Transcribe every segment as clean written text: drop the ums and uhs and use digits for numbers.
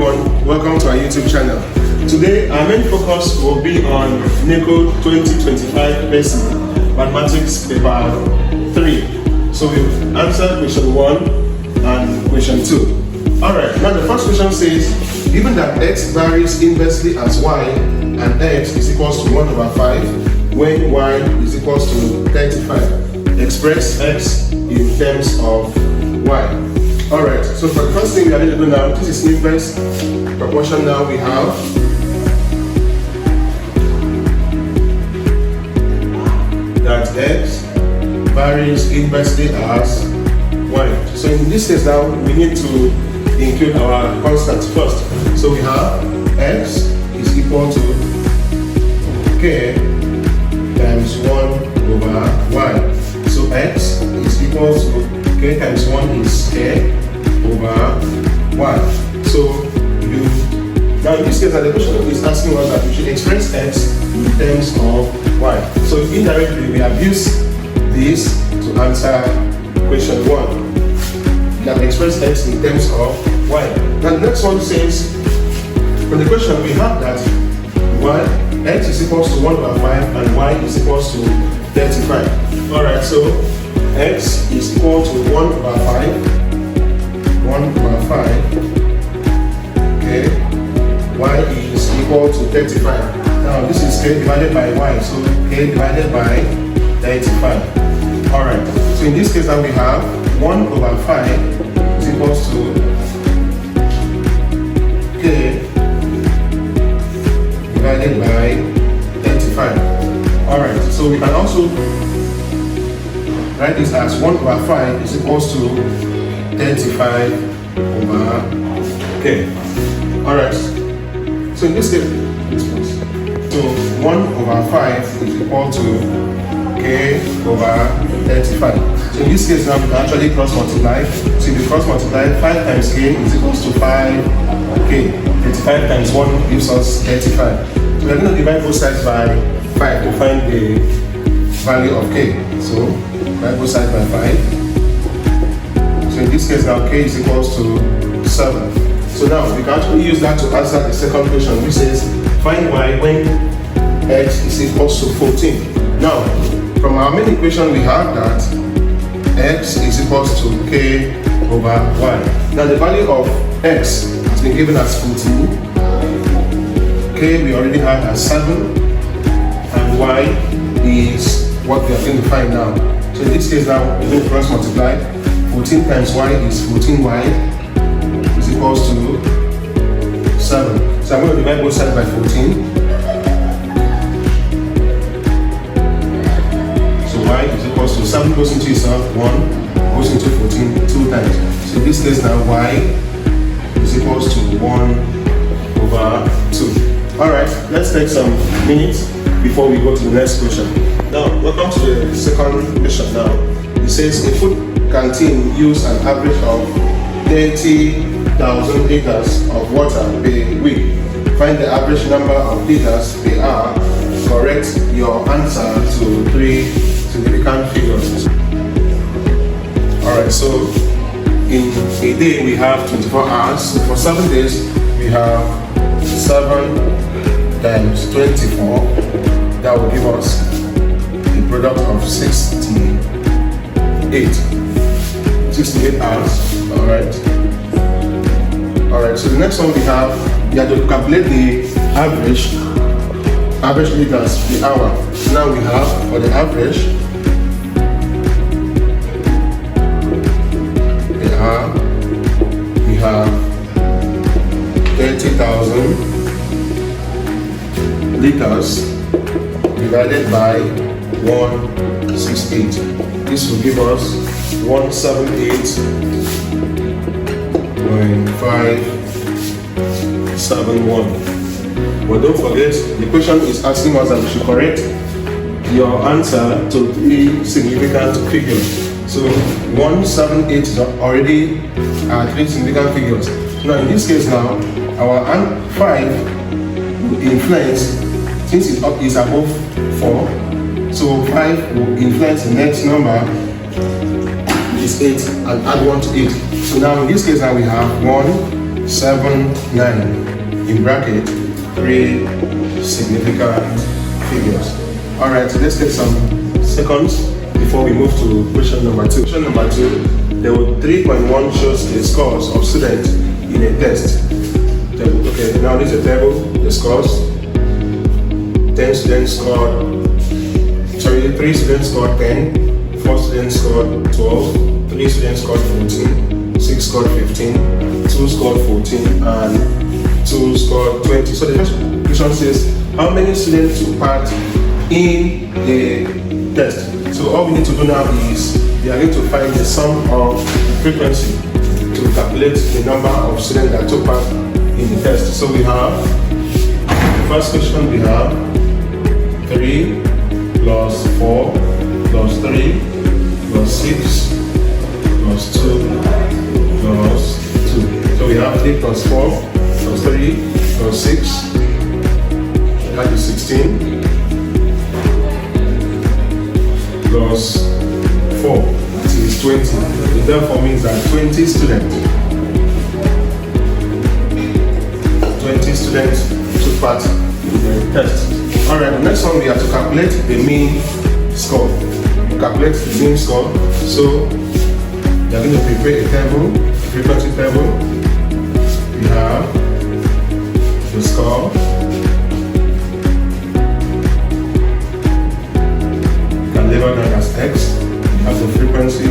everyone, welcome to our YouTube channel. Today our main focus will be on NECO 2025 BECE Mathematics Paper 3. So we've answered question 1 and question 2. Alright, now the first question says, given that x varies inversely as y and x is equals to 1 over 5 when y is equals to 35, express x in terms of y. Alright, so for the first thing we are going to do now, this is inverse proportion. Now we have that x varies inversely as y. So in this case now, we need to include our constants first. So we have x is equal to k times 1 over y. So x is equal to k times 1 is k over y. So now in this case, the question is asking us that we should express x in terms of y. So indirectly we have used this to answer question 1. We can express x in terms of y. Now the next one says, from the question we have that x is equals to 1 over 5 and y is equals to 35. Alright, so x is equal to 1 over 5, 1 over 5, okay, y is equal to 35. Now this is k divided by y, so k divided by 35. Alright, so in this case now we have 1 over 5 is equals to k divided by 35. Alright, so we can also write this as 1 over 5 is equals to 35 over k. Alright, so in this case, so 1 over 5 is equal to k over 35. So in this case now we can actually cross multiply. So if you cross multiply, 5 times k is equals to 5k. 35 times 1 gives us 35. So we're going to divide both sides by 5 to find the value of k. So divide both sides by 5. So in this case now k is equals to 7. So now we can actually use that to answer the second question, which says find y when x is equals to 14. Now from our main equation we have that x is equals to k over y. Now the value of x has been given as 14, k we already have as 7, and y is what we are going to find now. So in this case now we're going to cross multiply. 14 times y is 14y is equals to 7. So I'm going to divide both sides by 14. So y is equals to 7 goes into itself, 1 goes into 14 2 times. So in this case now y is equals to 1 over 2. Alright, let's take some minutes before we go to the next question. Now, welcome to the second question now. It says a food canteen use an average of 30,000 liters of water per week. Find the average number of liters per hour. Correct your answer to 3 significant figures. Alright, so in a day we have 24 hours. So for 7 days we have 7 times 24. That will give us a product of 68 hours. Alright, so the next one we have, you have to calculate the average liters per hour. Now we have, for the average per hour, we have 30,000 liters divided by 168. This will give us 178.571. But don't forget, the question is asking us that we should correct your answer to 3 significant figures. So 178 is already 3 significant figures. Now in this case now, our 5 will influence, since it is above 4, so 5 will influence the next number, which is 8, and add 1 to 8. So now in this case now we have 1 7, 9, in bracket, 3 significant figures. Alright, let's take some seconds before we move to question number 2. Question number 2, there were 3.1 shows the scores of students in a test. Okay, now this is a table, the scores. 3 students scored 10, 4 students scored 12, 3 students scored 14, 6 scored 15, 2 scored 14, and 2 scored 20. So the first question says, how many students took part in the test? So all we need to do now is, we are going to find the sum of the frequency to calculate the number of students that took part in the test. So we have, the first question we have 3 plus 4 plus 3 plus 6 plus 2 plus 2. So we have 3 plus 4 plus 3 plus 6, that is 16, plus 4, that is 20. It therefore means that 20 students took part in the test. Alright, the next one we have to calculate the mean score. Calculate the mean score. So we are going to prepare a table, frequency table. We have the score, we can label that as X. We have the frequency,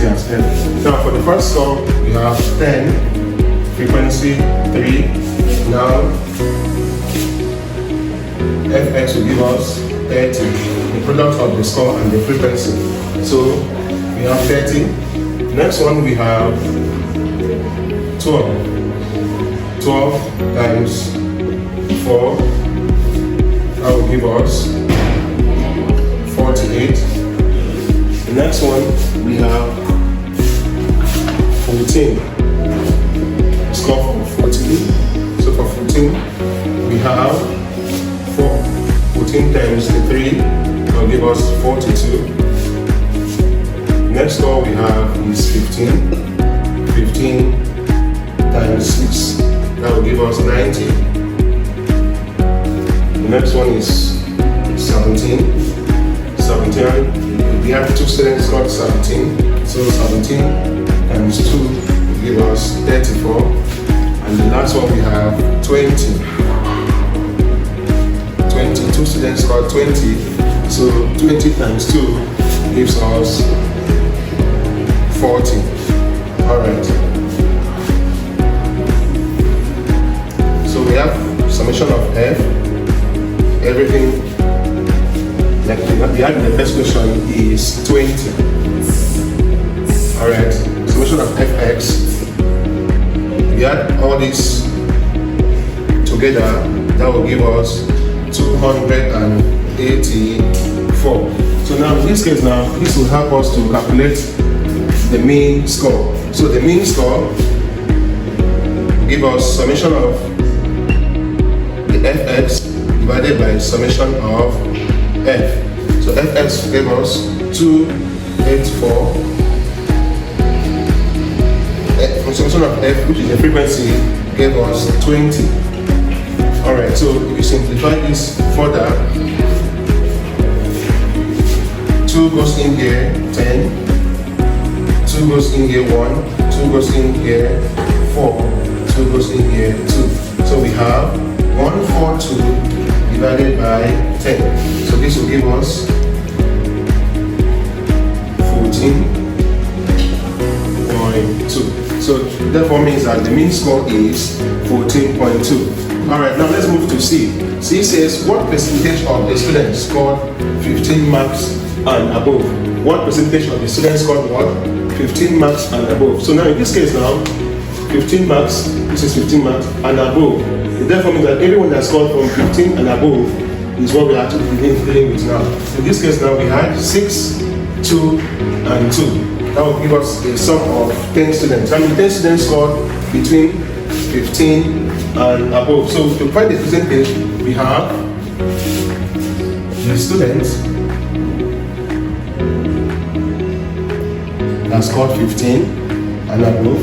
as F. Now for the first score, we have 10, frequency 3. Now Fx will give us 30, the product of the score and the frequency. So we have 30. Next one we have 12. 12 times 4, that will give us 48. The next one we have 14. Score for 14. So for 14, we have 14 times 3, that will give us 42. Next score we have is 15. 15 times 6, that will give us 90. The next one is 17. 17, we have 2 students scored 17. So 17 times 2 will give us 34. And the last one we have 20. 22 students scored 20. So 20 times 2 gives us 40. Alright. So we have summation of F. Everything like we had in the first question is 20. Alright. Summation of Fx. We add all this together, that will give us 284. So now in this case this will help us to calculate the mean score. So the mean score will give us summation of the Fx divided by summation of F. So Fx gave us 284. Summation of F, which is the frequency, gave us 20. Alright, so if we simplify this further, 2 goes in here, 10, 2 goes in here, 1, 2 goes in here, 4, 2 goes in here, 2. So we have 142 divided by 10. So this will give us 14.2. So therefore means that the mean score is 14.2. Alright, now let's move to C. C says what percentage of the students scored 15 marks and above? What percentage of the students scored what? 15 marks and above. So now in this case now, 15 marks, this is 15 marks and above. It therefore means that everyone that scored from 15 and above is what we're actually dealing with now. In this case now we had 6, 2, and 2. That will give us a sum of 10 students. I mean 10 students scored between 15 and above. So to find the percentage, we have the students that scored 15 and above,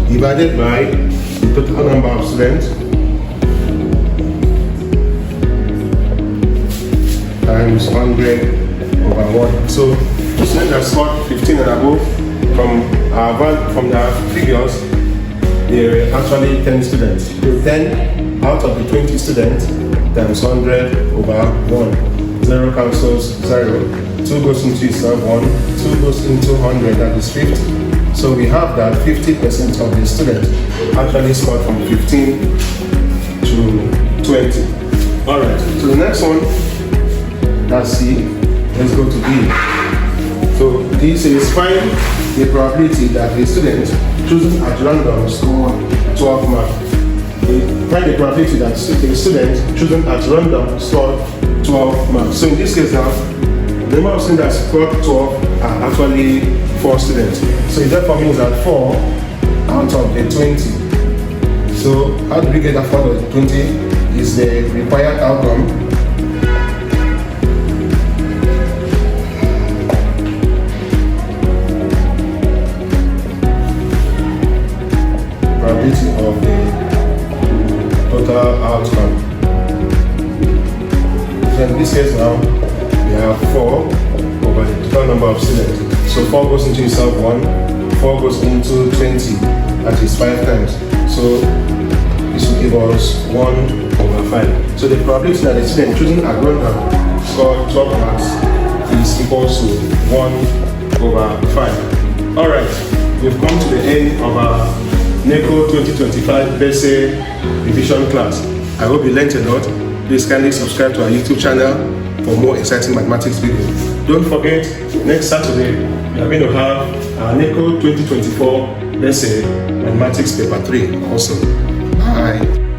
divided by the total number of students times 100 over 1. So the students that scored 15 and above, from the figures, there were actually 10 students. So 10 out of the 20 students times 100 over 1. 0 cancels 0. 2 goes into itself 1. 2 goes into 100, that is 50. So we have that 50% of the students actually scored from 15 to 20. Alright, so the next one, that's C. Let's go to D. So this is find the probability that a student chosen at random score 12 marks. Find the probability that a student chosen at random scored 12 marks. So in this case now, the number of students that scored 12 are actually 4 students. So that for me is that 4 out of the 20. So how do we get that 4 out of the 20? Is the required outcome. Probability of the total outcome. So in this case now, we have 4 over the total number of students. So 4 goes into itself 1, 4 goes into 20, that is 5 times. So this will give us 1 over 5. So the probability that the student choosing at random scored 12 marks is equal to 1 over 5. Alright, we've come to the end of our NECO 2025 BECE revision class. I hope you learned a lot. Please kindly subscribe to our YouTube channel for more exciting mathematics videos. Don't forget, next Saturday, we are going to have our NECO 2024 BECE Mathematics Paper 3 also. Bye.